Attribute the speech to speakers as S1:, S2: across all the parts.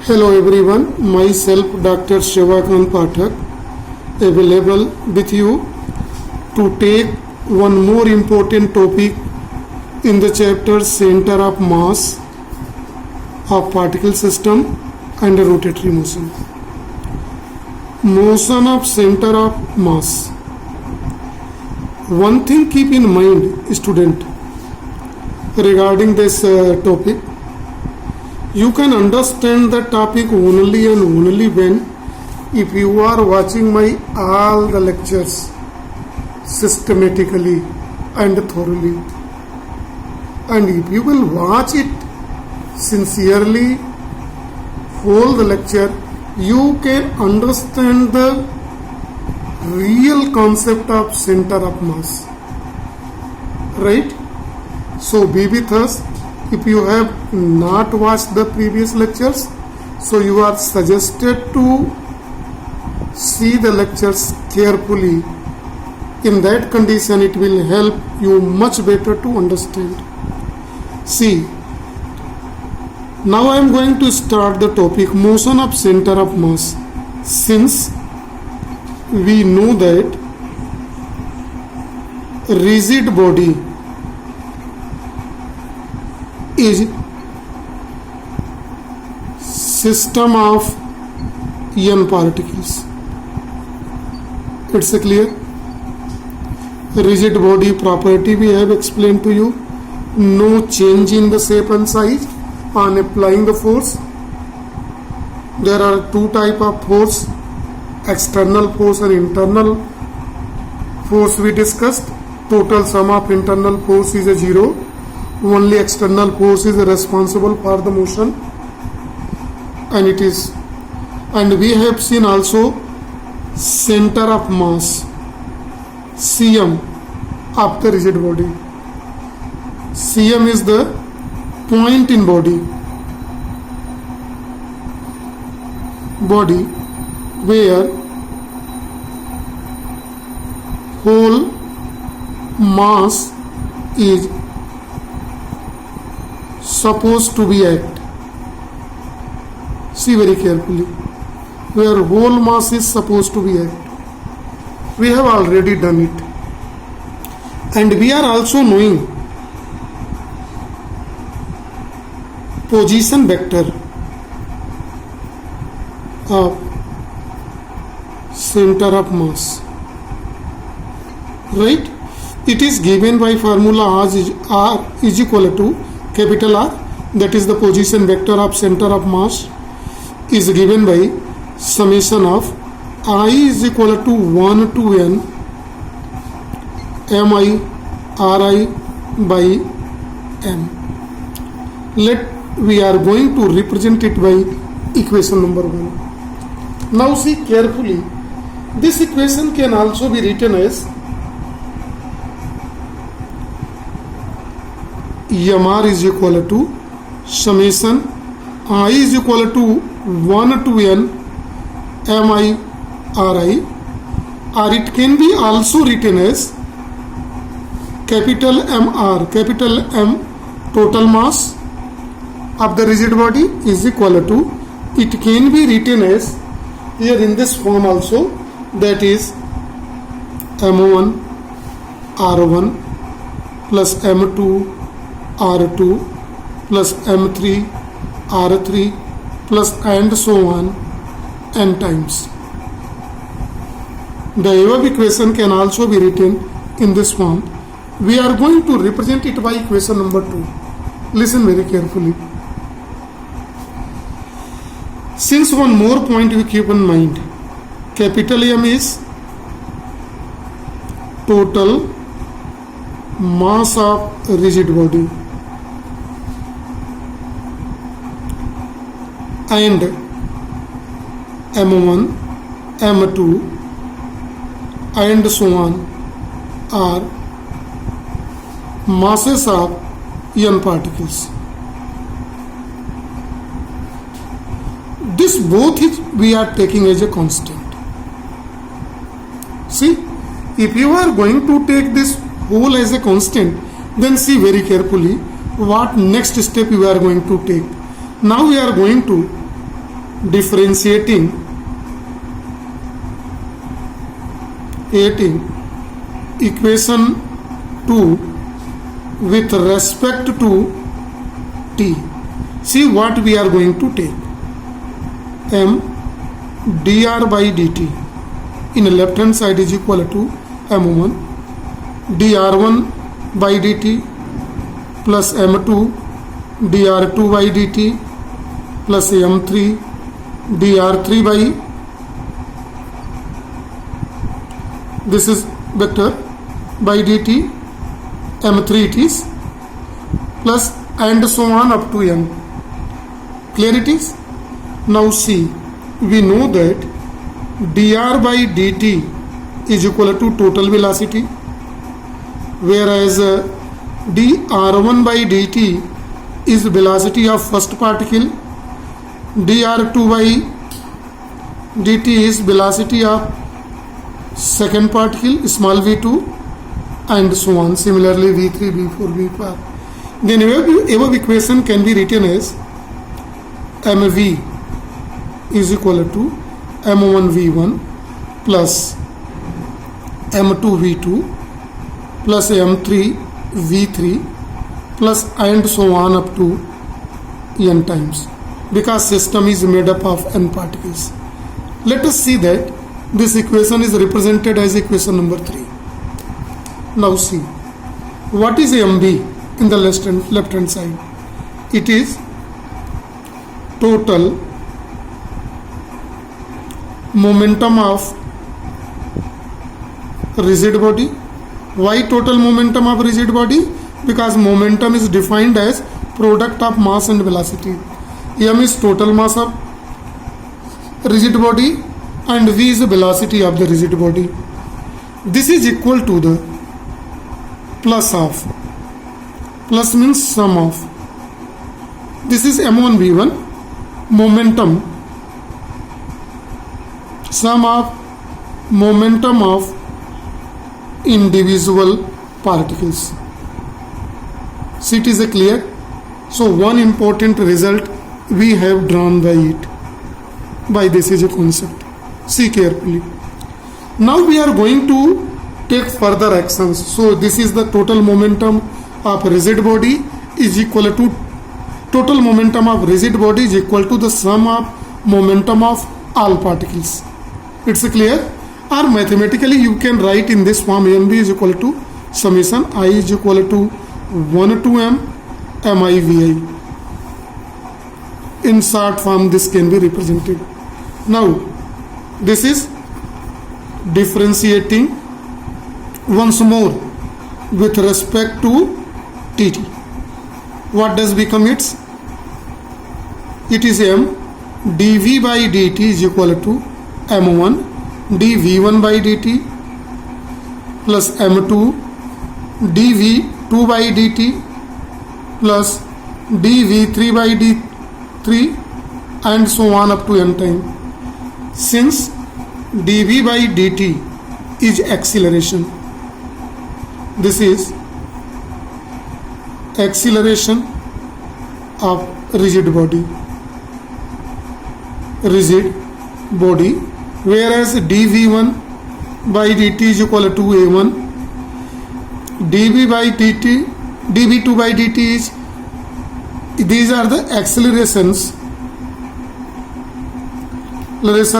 S1: Hello everyone, myself Dr. Shivakant Pathak available with you to take one more important topic in the chapter Center of Mass of Particle System and Rotatory Motion. Motion of Center of Mass. One thing keep in mind, student, regarding this topic. You can understand the topic only and only when if you are watching my all the lectures systematically and thoroughly, and if you will watch it sincerely whole the lecture, you can understand the real concept of center of mass, right? So be with us. If you have not watched the previous lectures, so you are suggested to see the lectures carefully. In that condition, it will help you much better to understand. See, now I am going to start the topic motion of center of mass. Since we know that rigid body is system of n particles. It's clear? Rigid body property we have explained to you. No change in the shape and size on applying the force. There are two type of force, external force and internal force we discussed. Total sum of internal force is a 0. Only external force is responsible for the motion, and we have seen also center of mass, CM, of the rigid body. CM is the point in body where whole mass is supposed to be at. See very carefully, where whole mass is supposed to be at. We have already done it, and we are also knowing position vector of center of mass, right? It is given by formula R is equal to capital R, that is the position vector of center of mass, is given by summation of I is equal to 1 to n mi ri by m. We are going to represent it by equation number 1. Now see carefully, this equation can also be written as mr is equal to summation I is equal to 1 to n mi ri, or it can be also written as capital MR, capital M, total mass of the rigid body is equal to, it can be written as here in this form also, that is M1 R1 plus M2 R2 plus M3 R3 plus and so on n times. The above equation can also be written in this form. We are going to represent it by equation number 2. Listen very carefully. Since one more point we keep in mind, capital M is total mass of rigid body, and M1, M2 and so on are masses of n particles. This both is we are taking as a constant. See, if you are going to take this whole as a constant, then see very carefully what next step you are going to take. Now we are going to differentiating equation 2 with respect to t. See what we are going to take. M dr by dt in the left hand side is equal to m1 dr1 by dt plus m2 dr2 by dt plus m3 dr3 by, this is vector, by dt, m3 it is, plus and so on up to n. Clear it is? Now see, we know that dr by dt is equal to total velocity, whereas dr1 by dt is velocity of first particle, dr2 by dt is velocity of second particle, small v2, and so on. Similarly v3, v4, v5. Then above equation can be written as mv is equal to m1 v1 plus m2 v2 plus m3 v3 plus and so on up to n times, because system is made up of n particles. Let us see that this equation is represented as equation number 3. Now see, what is mv in the left hand side? It is total momentum of rigid body. Why total momentum of rigid body? Because momentum is defined as product of mass and velocity. M is total mass of rigid body and v is the velocity of the rigid body. This is equal to the plus of, plus means sum of, this is m1 v1 momentum, sum of momentum of individual particles. See, it is clear? So one important result we have drawn by it. By this is a concept. See carefully. Now we are going to take further actions. So this is the total momentum of rigid body is equal to, total momentum of rigid body is equal to the sum of momentum of all particles. It's clear? Or mathematically you can write in this form: mv is equal to summation I is equal to 1 to m mivi. In short form this can be represented. Now this is differentiating once more with respect to tt. What does become its? It is m dv by dt is equal to m1 dv1 by dt plus m2 dv2 by dt plus dv3 by d3 and so on up to n time. Since dv by dt is acceleration, this is acceleration of rigid body, whereas dv1 by dt is equal to a1, dv by dt, dv2 by dt is, these are the acceleration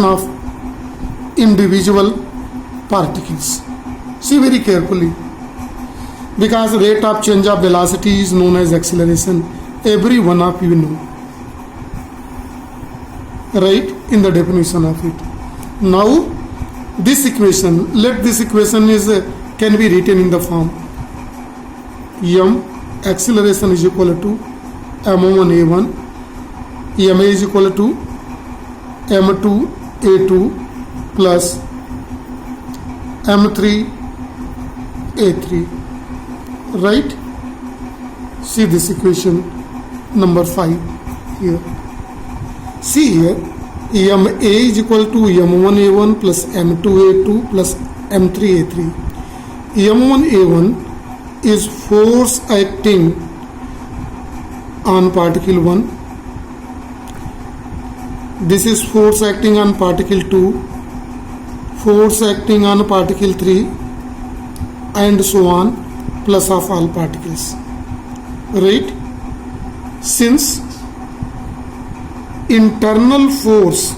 S1: of individual particles. See very carefully, because rate of change of velocity is known as acceleration. Every one of you know, right, in the definition of it. Now this equation, let this equation is can be written in the form m acceleration is equal to m1 a1, ma is equal to m2 a2 plus m3 a3, right? See this equation number 5 here. See here, ma is equal to m1 a1 plus m2 a2 plus m3 a3. m1 a1 is force acting on particle 1, This is force acting on particle 2, force acting on particle 3, and so on, plus of all particles. Right? Since internal force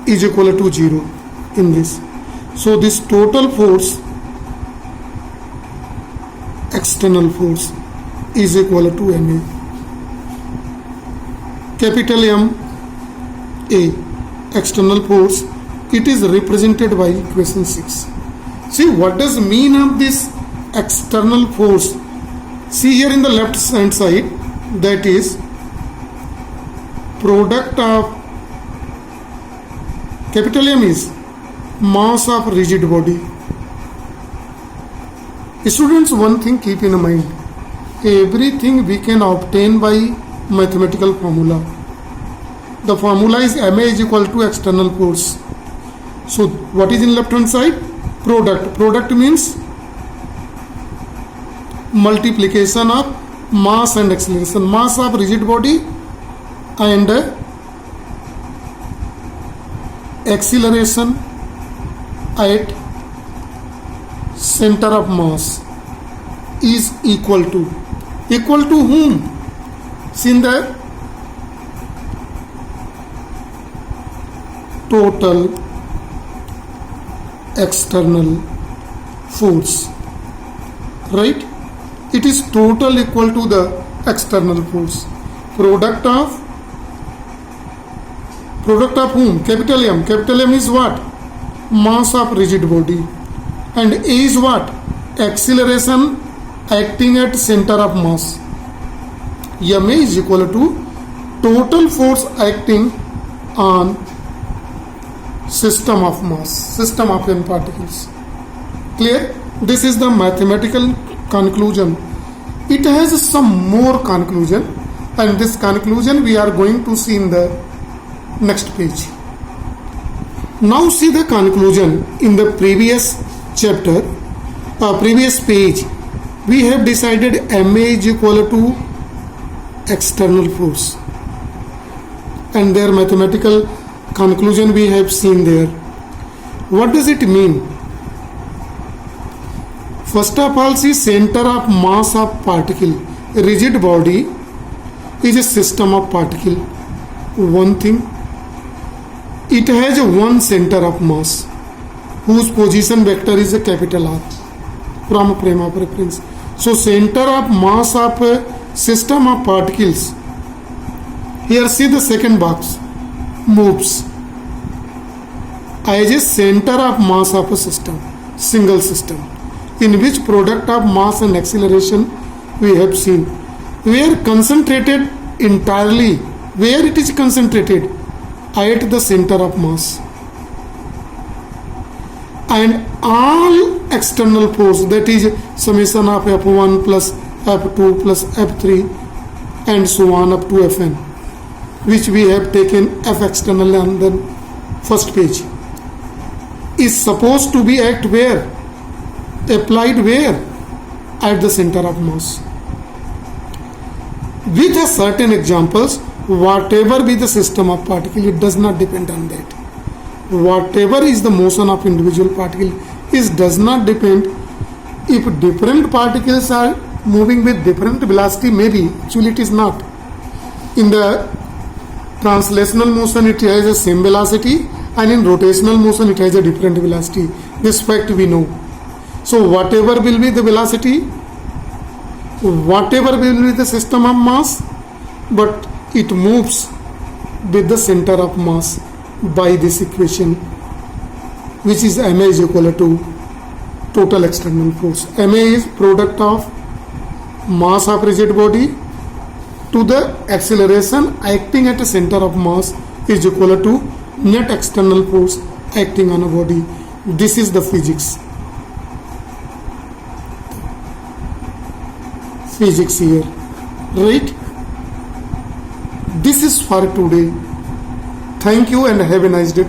S1: is equal to 0 in this, so this total force, external force, is equal to Ma. Capital M, A, external force, it is represented by equation 6. See, what does mean of this external force? See here in the left hand side, that is product of capital M is mass of rigid body. Students, one thing keep in mind, everything we can obtain by mathematical formula. The formula is Ma is equal to external force. So what is in left hand side? Product. Product means multiplication of mass and acceleration. Mass of rigid body and acceleration at center of mass is equal to whom? See in the total external force, right? It is total equal to the external force. Product of whom? Capital M. Capital M is what? Mass of rigid body. And A is what? Acceleration acting at center of mass. Ma is equal to total force acting on system of mass, system of n particles. Clear? This is the mathematical conclusion. It has some more conclusion, and this conclusion we are going to see in the next page. Now see the conclusion in the previous chapter, previous page. We have decided Ma is equal to external force, and their mathematical conclusion we have seen there. What does it mean? First of all, see, center of mass of particle. A rigid body is a system of particle. One thing, it has one center of mass whose position vector is a capital R from a frame of reference. So center of mass of a system of particles, here see the second box, moves as a center of mass of a system, single system, in which product of mass and acceleration we have seen. We are concentrated entirely. Where it is concentrated? At the center of mass. And all external force, that is summation of F1 plus F2 plus F3 and so on up to Fn, which we have taken F external on the first page, is supposed to be at where? Applied where? At the center of mass. With a certain examples, whatever be the system of particle, it does not depend on that. Whatever is the motion of individual particle, it does not depend. If different particles are moving with different velocity, maybe, actually it is not. In the translational motion it has the same velocity, and in rotational motion it has a different velocity. This fact we know. So whatever will be the velocity, whatever will be the system of mass, but it moves with the center of mass by this equation, which is Ma is equal to total external force. Ma is product of mass of rigid body to the acceleration acting at a center of mass is equal to net external force acting on a body. This is the physics. Physics here, right? This is for today. Thank you and have a nice day.